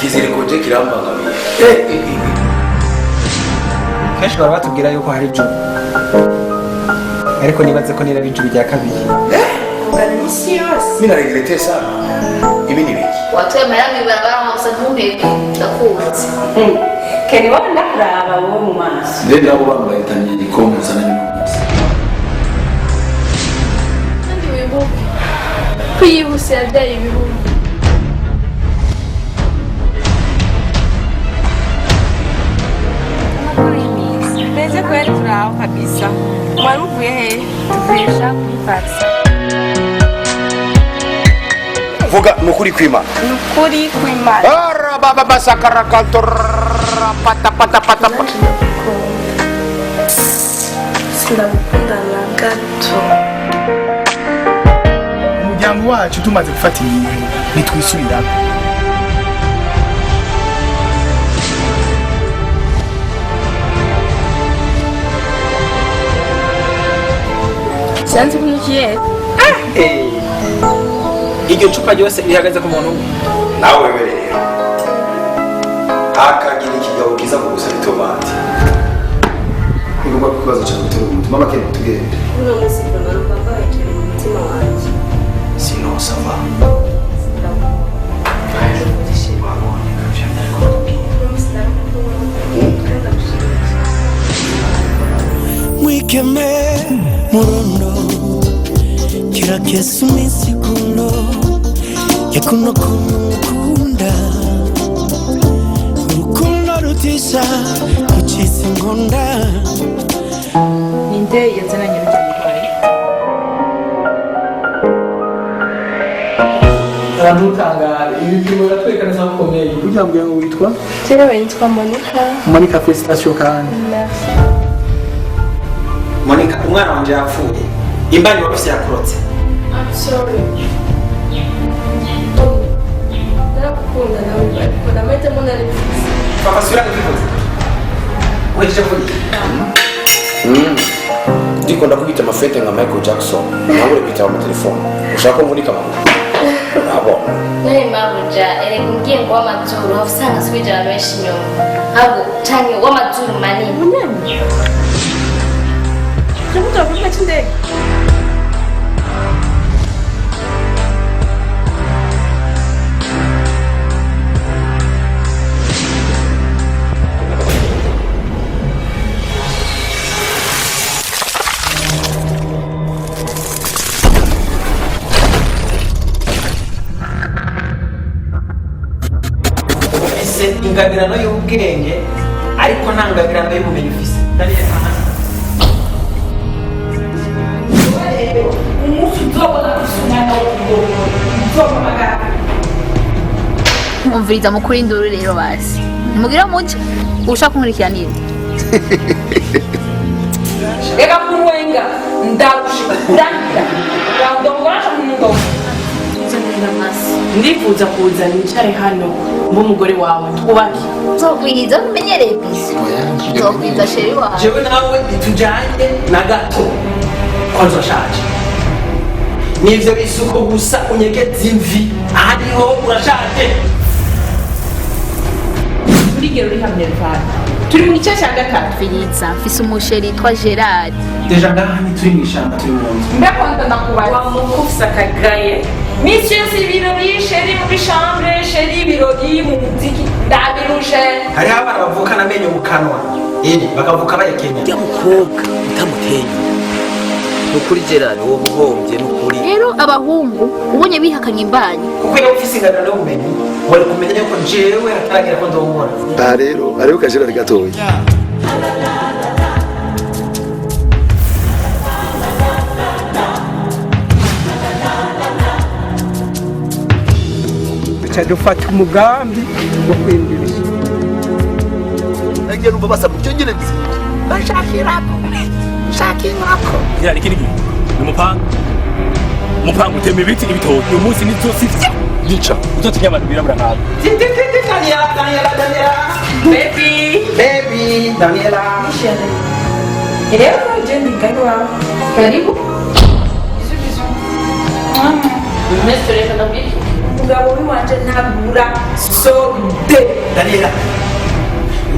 ikiziriko je kirambangamiye kenshi baba batubwira yuko hari ijuru ariko nibaze ko niraba ijuru rya kabiri mina regrete sana ibi ni biki watu wamera mibarabara hausa ntuheke ndakuzi keni wao ndakuraba wowe mu maso nde nabo bambaye tanye ikomo sana n'umunsi kandi wibuke kwiyihuse yabyaye ibihugu Mbese kweli turaho kabisa. Mwari uvuye he? Tuvuye kuyifatsa. vuga nukuri kwima Nukuri kwimana. ara baba basakara kantor pata sinamukunda na gato umuryango wacu tumaze gufata ibintu nitwisubiramo Sanzi kunyikiye. iryo cupa ryose rihagaze ku muntu umwe nawe wewe rero akagira ikigabo kiza kugusa itomati ngomba kubaza cyane turi umutima make tugende uno munsi mbona numva yicaye mu mutima wanjye sino sava Mwikeme murondo kira kesu misikundo yakuno kumukunda urukundo rutisha kuchisi ngonda Ninde yazananye n'umurwayi? abantu utangara ibipimo biratwereka neza ko ukomeye kugira ngo witwa jewe nitwa Monica Felicitation kandi Monica umwana wanje yapfuye imbanyi wafise yakurotse I'm sorry ndakukunda nawe ariko namahitamo nari mfise papa sura ndifuza weje kuri ndiko ndakubita amafete nka Michael Jackson nawe urepita mu telefone ushaka ko Monica mama abo naye mabuja erega umbwiye ngo w'amazuru usanga asubije abantu benshi inyuma ahubwo canke w'amazuru manini Munani. Ndavuga ko cy'indege. ese ingabirano y'ubwenge ariko nta ngabirano y'ubumenyi ufise mwumviriza mukuri induru rero basi mugira muke ushaka kumurikiranira Reka kuwenga ndagushikira. Ndongora mu ndifuza kuza nicare hano nk'umugore wawe twubake nzokwihiza umenyereye bisi nzokwiza sheri wawe jewe nawe tujanye na gato kwanza shaje nivyo bisuko gusa unyegeza imvi ahariho urashaje urigero uri hamwe rivana turi mu gice cya gatatu Filiza mfise umusheri yitwa Gerard deja ngaha ntituri mw'ishamba turi mu nzu ndakwanda ndakubaza wamukufisa kagaye misi yose ibirori sheri muri chambre sheri ibirori mu muziki ndabirushe hariho abana bavukana amenyo mu kanwa bakavuka bayekenya ya mukobwa utamuteye nukuri Gerard wo muhombye nukuri rero abahungu ubonye bihakanye imbanyi kuko iyo ufise ingabirano y'ubumenyi wari kumenya yuko jewe hataragira ko ndongora aha rero hariho Gerard gatoya dufata umugambi wo kwinjira nagiye numva basaba icyo nyine bizi bashakirako Gerard iki ni umupanga utema ibiti n'ibitoki uyu munsi nizosivya yica uzotinya abantu birabura nkawe Daniela baby Daniela rero jendi gari wawe karibu Mr. Reka ndabwira umugabo umugabo w'iwanje ntabura sode.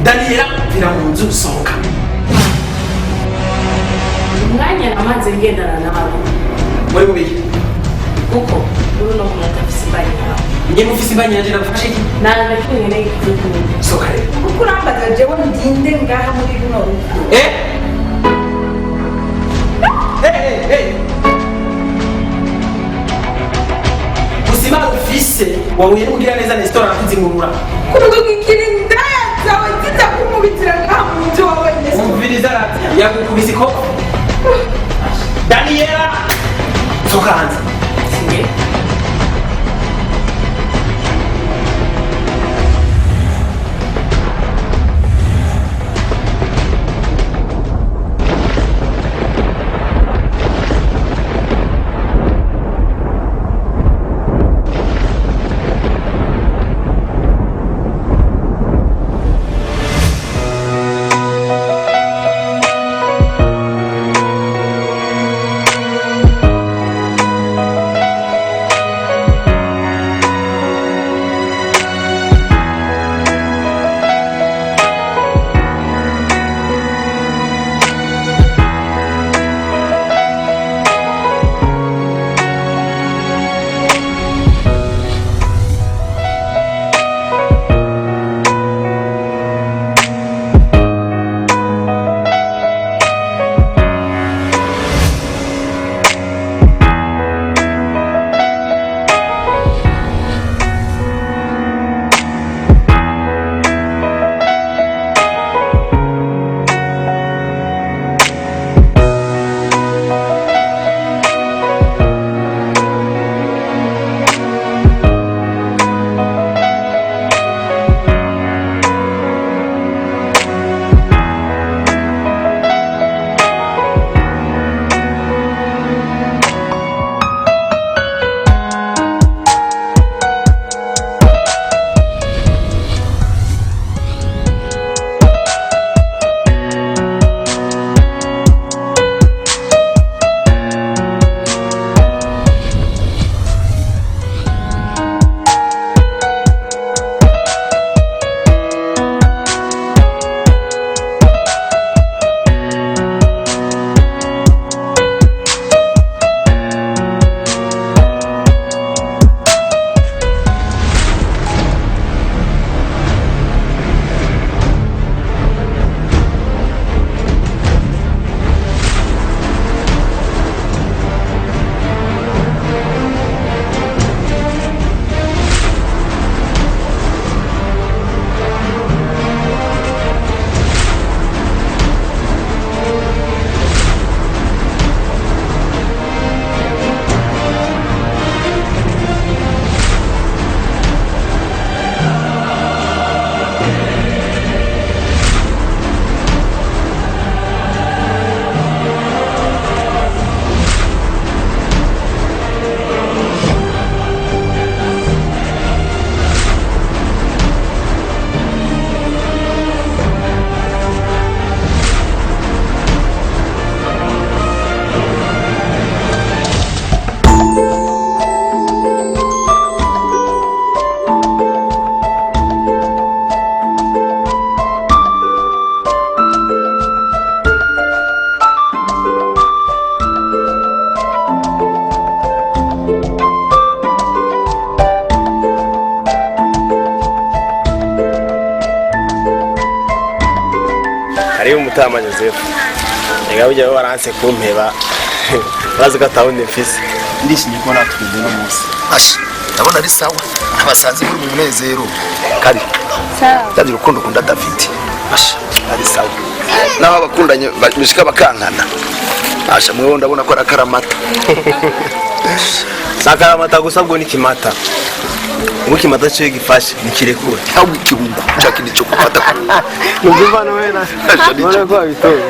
Daniela vira mu nzu sohoka. Umwanya namaze ngendana nawe Muri bubiri kuko uruno muntu atafise ibanye nawe. Njye mufise ibanye yanje nagufashe iki? Nanga kimwe n'ikurukundo. Sohoka rero. Kuko urambaza jewe ndinde ngaha muri runo rugo. Usima ufise wahuye n'umugira neza Nestor arakuzingurura. Kurugo ngikiri ndaya zawe zita kumubitira ngaha mu nzu wawe Nestor. Umviriza rati yagukubise ko Daniela sohoka hanze. Singe. hariyo umutama Joseph ega ujya baranse kumpeba bazi ko atawundi mfise ndishimye ko natugeze no munsi ashi ndabona ari sawa abasanze muri mu munezero kari sawa kandi urukundo kunda David ashi ari sawa naho abakundanye bishika bakankana asha mwewe ndabona ko arakaramata sakaramata gusa bwo ni kimata Muki mata cyo gifashe nikirekura cyangwa ikibugu cyakindi cyo gufata Nuzuvana wena none ko abitoye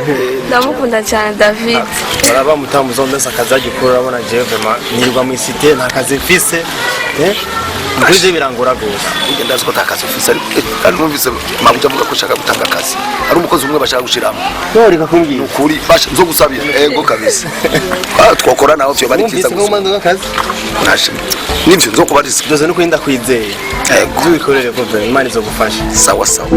ndamukunda cyane David baraba mutamu zonde sakaza gikura abona je vraiment nirwa mu cité nta kazi mfise kuri je birangora gose ugenda ziko takazi ufise kandi numvise mabuja avuga ko ushaka gutanga akazi ari umukozi umwe bashaka gushiramo ntoreka kumbwira ukuri basha nzo gusabira ego kabisa twakora naho byo bari kiza gusa akazi nashe nivyo nzo kubariza byose no kwinda kwizeye ego bikorere ko Imana izogufasha sawa sawa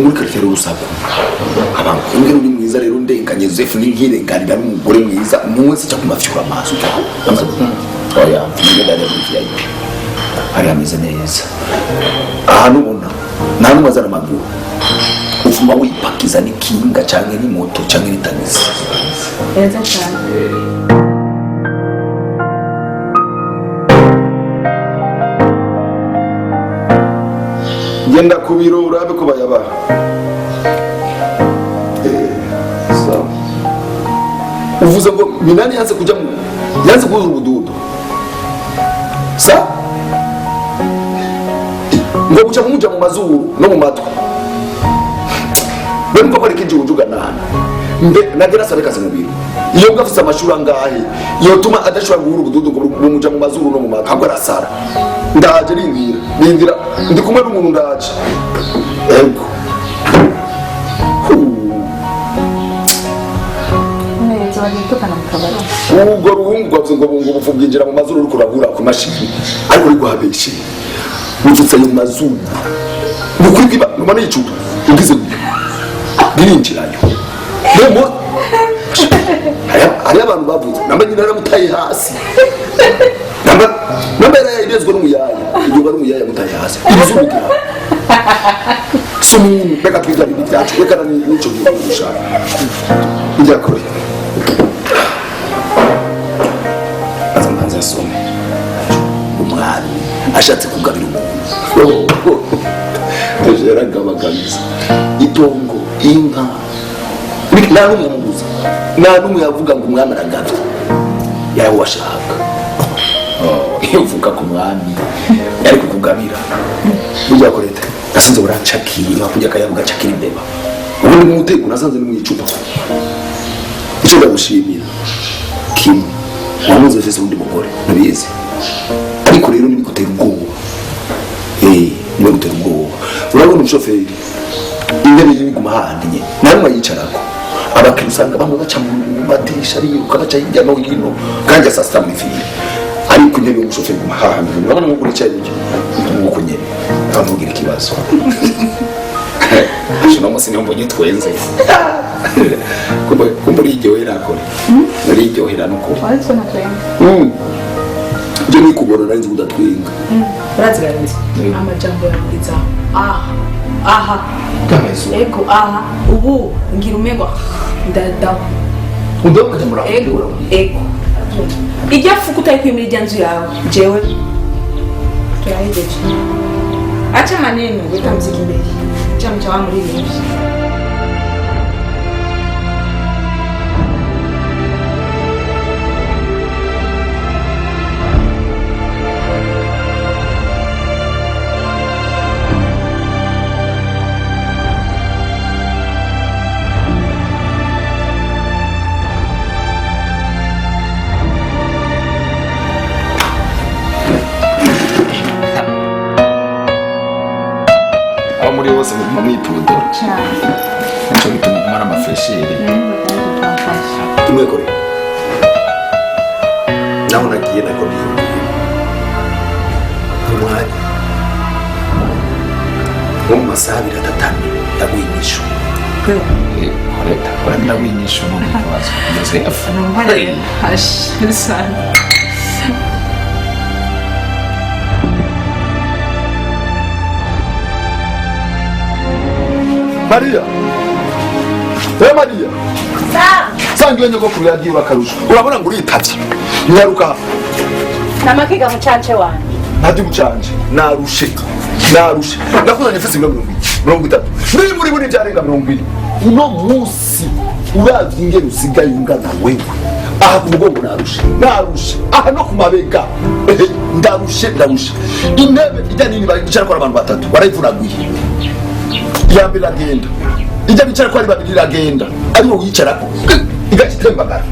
muri karitsiye rusako abantu umwe uri mwiza rero ndenganye Joseph n'inkirenganira n'umugore mwiza umuntu wese cyo kumafyura amaso oya ngenda rero byayi ari ameze neza ahantu ubona nta n'umazana amaguru ufuma wipakiza n'ikinga cyangwa ni moto cyangwa ni tagisi neza cyane genda ku biro urabe ko bayaba uvuze ngo Minani yanze kuja mu yanze kuza ubududu sa ngo guca muja mu mazuru no mu matwi bari ko bareke jujuga nana mbe nagera sare kaze mu biro iyo ngafise amashuri angahe iyo tuma adashobora guhura ubududu ngo muja mu mazuru no mu matwi ahubwo arasara ndaje rindira ndi kumwe n'umuntu ndaje ego ubwo ruhungu rwavuze ngo bufu bwinjira mu mazuru uri kurahura ku mashini ariko uri guhabeshe uvutse mu mazuru ni ukuri kwiba numana y'icupa ugize birinjirayo remo hari abantu bavuze namba nyina naramutaye hasi namba yari yibezwe n'umuyaya iyo bari umuyaya mutaye hasi ibizubugira sumu reka twigana ibintu byacu reka n'icyo gihe gushaka njya kure azambanza umwami ashatse kugabira umuntu tujera gabagamiza itongo inka nta n'umwe mubuza nta n'umwe yavuga ngo umwami aragabye yawe washaka iyo uvuga ku mwami yari kukugabira burya ko leta nasanze buracakira kujya akayavuga cakira imbeba ubundi mu mutego nasanze ni mu icupa icyo ndagushimira kimwe wamuze fese undi mugore nabizi ariko rero nibi gutera ubwoba nibi gutera ubwoba urabona umushoferi intebe y'ibiguma handi nye namwe yicarako abakiri usanga bamwe baca mu madirisha ariruka baca hirya no hino kandi asasta muri file ariko intebe y'umushoferi guma handi urabona nk'uko uricaye nk'uko nyene ntavugira ikibazo ashino musi niho mbonye twenze kumbe uryohera akore uryohera nuko ariko natwenga je ni kubona nanzi udatwenga uraziganiza amajambo yangiza aha kamezo ego aha ubu ngira umengo ndadaho undo kujamura ego ego ijya fuku utayikwimira ijya nzu yawe jewe turahejeje acha maneno weka mziki mbele cha mchawa muri hivi muri bose mu mwipudoro cyo bituma kumara amafresheri tumwekore naho nagiye nako umwanya wo mu masaha 3 ndagwinyisho leta kwanda winyisho mu kwazo ndeze afa sana Maria Maria sangiwe nyoko kuri yagiye bakarusha urabona ngo uritavye nyaruka namakiga mucanje wanjye ntadi mucanje narushe nakuzanye fisi 30 muri byarenga 20 uno munsi uravye ingero usigaye ungana wewe aha ku mugongo narushe aha no kumabega ndarushe intebe ijya nini bicara ko abantu batatu barayivuraguye yambe lagenda ijya bicara ko ari babiri lagenda ariho wicara igakitembagara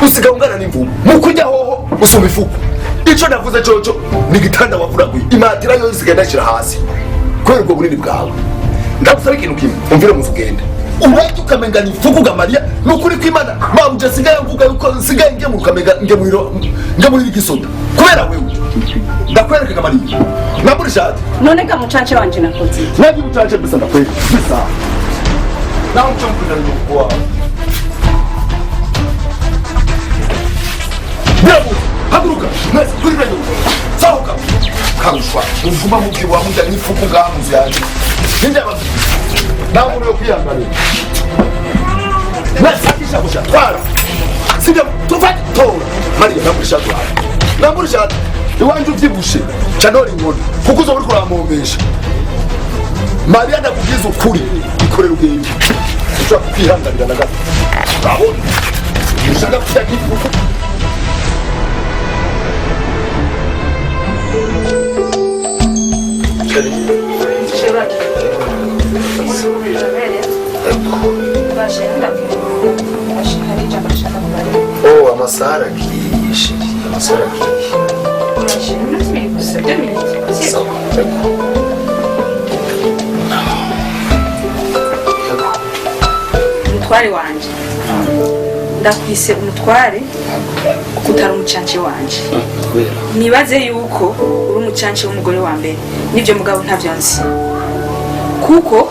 usiga ungana n'imvumu mukujya hoho usoma ifuku ico navuze coco ni gitanda wavuraguye imatira yo zigenda shira hasi kwera ubwo bunini bwawe ndagusaba ikintu kimwe umvire muzugende urahita ukamenga ni ifuku ga Maria nukuri kwimana mabuje sigaye mvuga yuko sigaye nge mu kamega nge muri gisoda kubera wewe ndakwereka ga Maria naburi shati none ga mucanje wanje nakoze nabi mucanje bisa ndakwereka bisa naho cyo mpunda n'ukwa Bravo haguruka mwese kuri radio sauka karushwa umvuma muki wa munda n'ifuku ga muzi yanje ninde abantu nawe uri kwiyangana nasakisha kusha twara sija tufati tora Maria namurisha iwanje uvyibushe canori ngona kuko uzo uri kuramumbesha Maria ndakubwiza ukuri ikorera ubwenge ushaka kwihanganira na gato urabona ushaka kujya kifuku Oh, amasara kishi, amasara kishi. Umutware wanje ndakwise umutware kutari umucanje wanje nibaze yuko uri umucanje w'umugore wa mbere nibyo mugabo ntavyo nzi kuko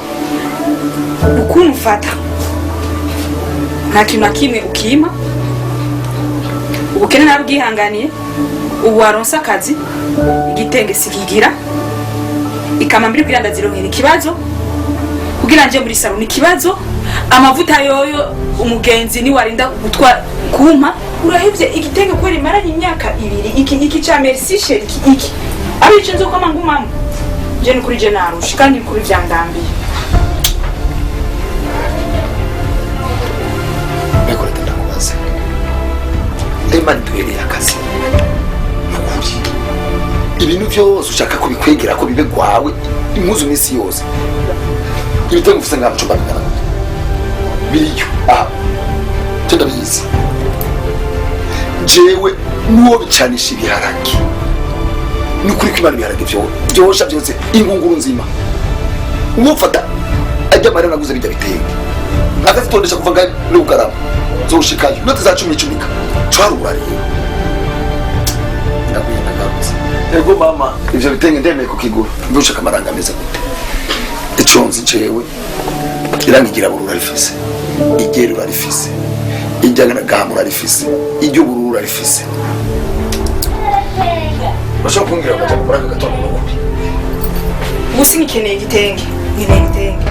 ukumufata nta kintu na kimwe ukima ubukene nabwihanganiye ubu waronse akazi igitenge sikigira ikama mbiri kugira ndazironkera ikibazo kugira nje muri salon ikibazo amavuta yoyo umugenzi ni warinda gutwa kumpa urahevye igitenge ko rimaranye imyaka 2 iki cha merci chérie iki ari cyo nzo kama ngumamo je ni kuri je narusha kandi kuri vyandambiye Nekore ndakubaza ndema ntwereye akazi nukuri ibintu byose ushaka kubikwegera ko bibe gwawe impuzu misi yose ibitenge ufise ngaco bagana biriyo ndabizi jewe nuwo bicanisha ibiharage nukuri kwimana ibiharage byosha byose ingunguru nzima umufata ajya Maria naguze bijya bitenge akazitondesha kuva ngaho n'ugarama zoshikayo note za 10 twarura rero ndakuyenda garuze ego mama ivyo bitenge ndemeye kukigura ndushaka amaranga meza gute iconzi jewe irangigira burura rifise igero rifise ijyana gamura rifise ijyo burura rifise bashaka kungira baje gukora gatondo n'ukuri ubusi nikeneye igitenge nkeneye igitenge.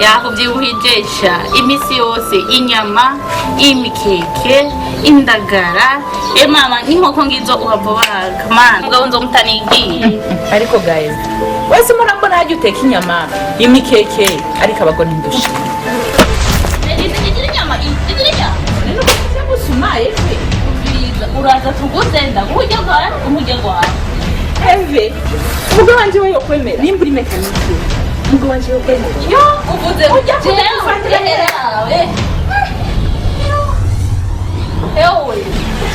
yakubyibuhijesha imisi yose inyama imikeke indagara mama nk'inkoko ngizo uhavobaga mana mugabo nzomutanigiye Ariko guys, wese murambona hajya uteka inyama imikeke ariko abagore ntidushe. igira inyama Rero kuko gusumaye fe. uraza tuguze ndaguhujya gwawe umujye gwawe Eve, umugabo wanje we yokwemera. Nimba uri mekanike. Umugabo wanje yokwemera. yo uvuze ujya kufatira yawe ewe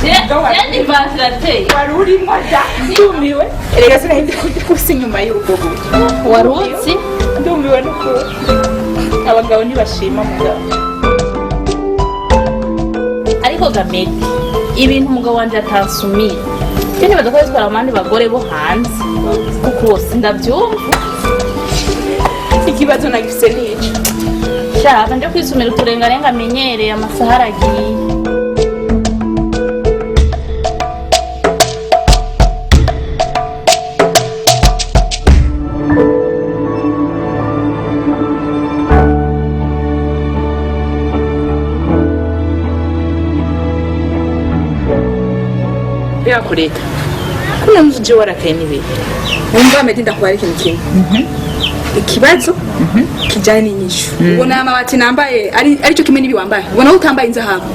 je vantilateri Wari urimo da. Ndumiwe. Erega sinahindi kusi inyuma y'urugo gutyo. warutsi Ndumiwe nuko abagabo ntibashima mugabo. ariko gamete ibintu umugabo wanje atansumira cyane badakora twara abandi bagore bo hanze kuko sindabyumva Ikibazo nagifise nico. shaka nje kwisumira uturengarenga amenyereye amasaha aragiye Yakureta. Kuna muje warakaye nibe. Umva medi ndakubara ikintu kimwe. Ikibazo kijanye n'inyishu. Ubona amabati nambaye ari cyo kimwe nibi wambaye. Ubona utambaye inzahabu.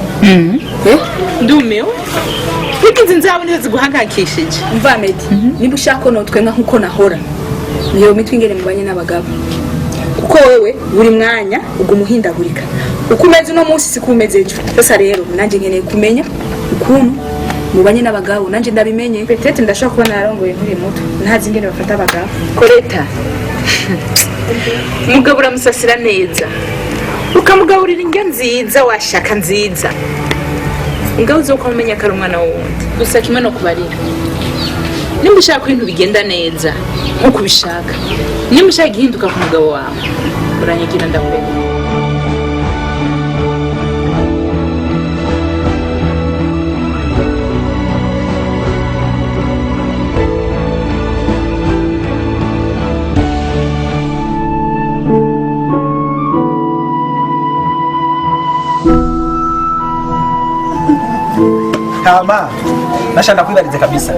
Ndumiwe. Ikinzi nzaho nizo ziguhangakishije. Umva medi. Niba ushaka no twenga nkuko nahora. Niyo mitwe ingere mubanye n'abagabo. Kuko wewe buri mwanya ugumuhindagurika. Uko umeze no munsi sikumeze ejo. Sasa rero nanje nkeneye kumenya ukuntu mubanye n'abagabo nanje ndabimenye petete ndashaka kuba narongoye nkuri muto ntazi ingene bafata abagabo Koreta umugabo uramusasira neza ukamugaburira indyo nziza washaka nziza ingabo zo kumenya ko ari umwana wundi gusa kimwe no kubarira nimba ushaka ko ibintu bigenda neza nkuko ubishaka nimba ushaka igihinduka ku mugabo wawe uranyigira ndakwemera Kama nashanda kwibarize kabisa.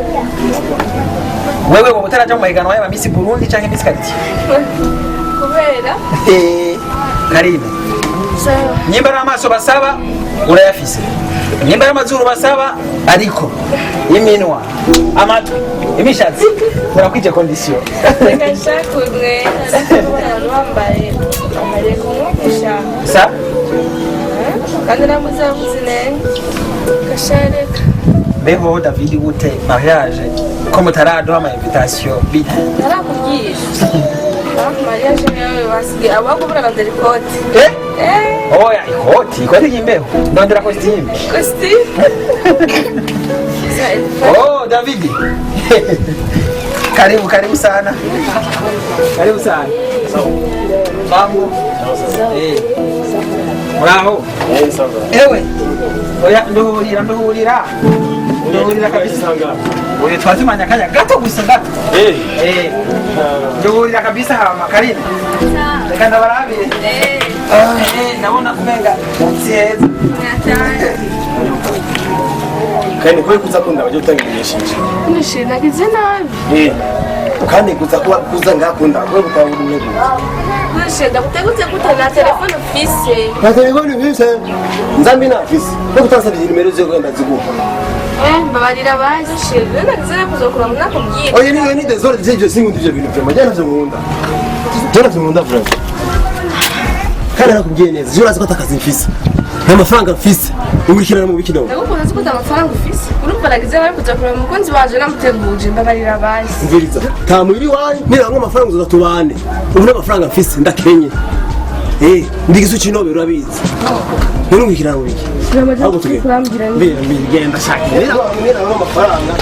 Wewe wowe utaraja mu mahiganwa ya Miss Burundi canke Miss Kariti? kubera Karibu. Nyimba n'amaso basaba urayafise. Nyimba n'amazuru basaba ariko iminwa amatwi imishatsi urakwije condition. ngashakwe bambaye amareko nk'ukusha Sa kandi namuzavuze neza gashareka beho David gute mariage ko mutaraduha ama invitation bite? narakubwisha mariage niyo basigaye abakubura ndari kote Oya ikoti y'imbeho ndondera costume. costume Oh David. Karibu sana. Karibu sana. Mambo. Muraho. Ewe. Oya nduhurira kabisa. Oya twazimanya kanya gato gusa gato. Nduhurira kabisa hama karibu. Reka ndabarabire. Ndabona kumenga siyeza. kandi kwe kuza kunda baje utangirishije nishinagize nabi kandi kuza ngakunda kwe gutanga umwego nishenda gutegutse gute na telefone ufise na telefone ufise nzambi na ufise no kutasabira nimero zo kwenda ziguha babarira baje shebe nagize kuzokura munakubwira oye ni désolé je singundi ibyo bintu vraiment jana vyo nkunda vraiment kandi nakubwiye neza je urazi ko atakazi mfise nta mafaranga mfise ungurikirana mu bikino ndagukunda zikuta amafaranga ufise urumva nagize bari kuza kureba umukunzi waje namuteguje mbabarira baje mviriza ta muri wani nira ngo amafaranga uzatubane ubu n'amafaranga mfise ndakenye ndi gisu cinobe urabizi none ngikirana biki ahubwo tugenda genda shaka rero amafaranga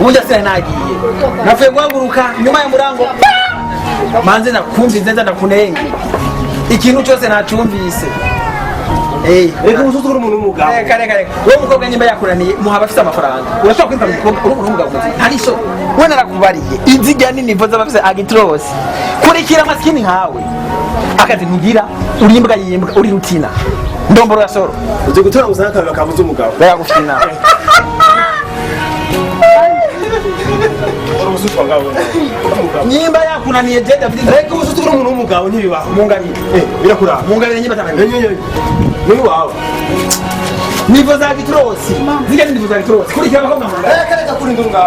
ubundi ase nagiye navuye guhaguruka nyuma ya murango manze nakumvise neza ndakunenga ikintu cyose nacumvise reka umusozi uri umuntu w'umugabo reka wowe umukobwa nyimba yakuraniye muhaba afite amafaranga urashobora kwita umukobwa uri umugabo ntari so we narakubariye inziga nini mvuze abafite agitrose kurikira amasikini nkawe akazi ntugira uri imbwa yimbwa uri rutina ndomboro ya soro uzi gutora gusanga akazi bakabuze umugabo bayagufite inama nyimba yakunaniye je David reka umusozi uri umuntu w'umugabo ntibibaho mungarire birakuraba mungarire nyimba tangaye ni wawe nivo za gitrosi zige nivo za gitrosi kurikira abakobwa mu reka kuri ndunga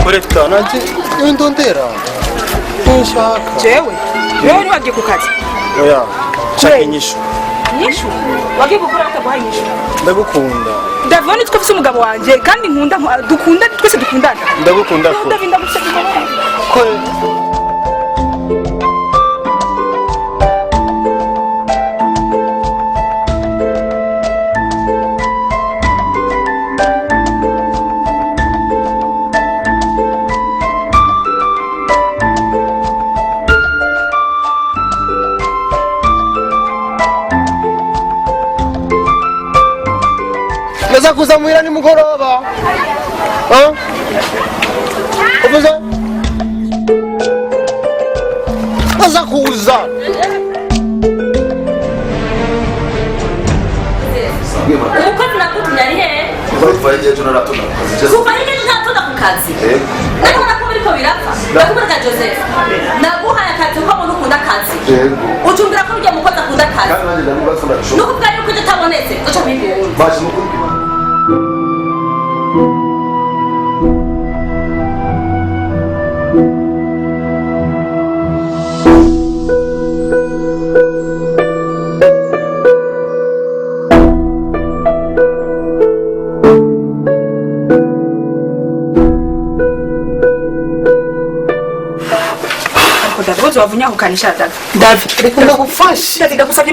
Koreka nanjye niwe ndondera nshaka jewe ni wagiye ku kazi oya nshaka inyishu wagiye gukora ataguhaye inyishu ndagukunda ndavona nitwe ufise umugabo wanje kandi nkunda dukunda twese dukundana ndagukunda ko ndagusabye ko Naza kuza muhira nimugoroba. Uvuze? Naza kuza. umukozi nakutumye ari hehe kuva igihe tunaratuna kuva igihe tunaratuna ku kazi ndabona ko biriko birapfa ndakubwira Joseph naguhaye akazi kuko umuntu ukunda akazi ucumbira ko urya mukozi akunda akazi nukuvuga yuko uje utabonetse uca mpimbi wavunya kukanisha David reka ndagufasha David ndagusabye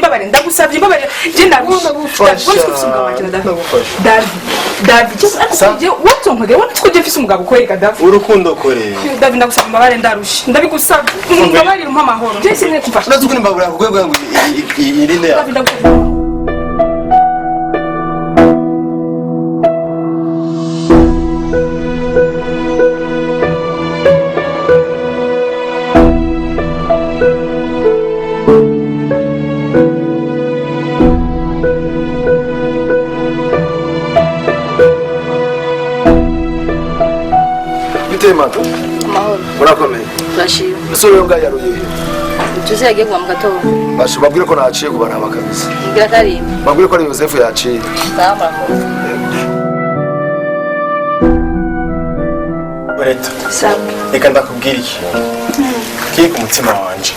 imbabare je ndagufasha David watonkwege wone twuje mfise umugabo kwereka David urukundo kore David ndagusabye imbabare ndarusha ndabigusabye imbabare rumpa amahoro je sinne kumfasha ndazukuni mbabura kugwego ngo irinde ya David ndagusabye murakomeye turashima umusore we mbwa yaruye tuzi yagiye kuva mu gatondo basha babwire ko naciye kubaraba kabisa ngira karimba babwire ko ari Yosefu yaciye sawa murakoze Leta sawa reka ndakubwira iki kiri ku mutima wanje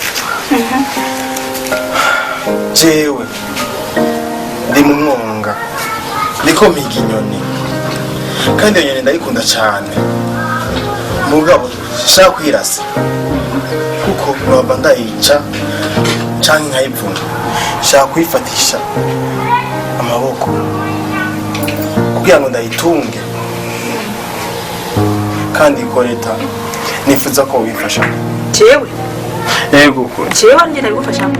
jewe ndi mu mwonga ndiko miga inyoni kandi iyo nyoni ndayikunda cyane mugabo shaka kwirasa kuko noba ndayica canke nkayivuna shaka kuyifatisha amaboko kugira ngo ndayitunge kandi ko leta nifuza ko wifasha jewe yego jewe njye nabigufashamo